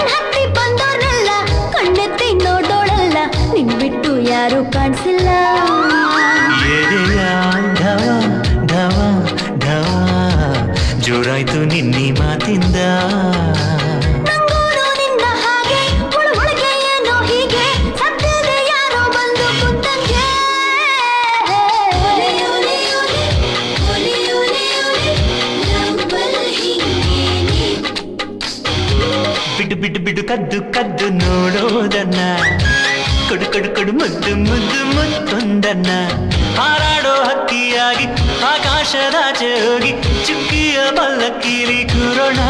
ಹತ್ತಿ ಬಂದೋರ್ನೆಲ್ಲ ಕಣ್ಣೆತ್ತಿ ನೋಡೋಳಲ್ಲ ನಿನ್ ಬಿಟ್ಟು ಯಾರು ಕಾಣಿಸಿಲ್ಲ ಎದೆಯ ಢವ ಢವ ಢವ ಜೋರಾಯ್ತು ನಿನ್ನಿ ಮಾತಿಂದ ನಂಗೂನು ನಿನ್ನ ಹಾಗೆ ಒಳಗೆ ಏನೋ ಹೀಗೆ ಸದ್ಯದ ಯಾರೋ ಬಂದು ಕುಂತಂಗೆ ಬಿಡು ಬಿಡು ಬಿಡು ಕದ್ದು ಕದ್ದು ನೋಡೋದನ್ನ ಕೊಡು ಕೊಡು ಕೊಡು ಮುದ್ದು ಮುದ್ದು ಮುತ್ತೊಂದನ್ನ ಹಾರಾಡೋ ಹಕ್ಕಿಯಾಗಿ ಆಕಾಶದಾಚೆ ಹೋಗಿ ಚುಕ್ಕಿಯ ಪಲ್ಲಕ್ಕಿಲಿ ಕೂರೋಣ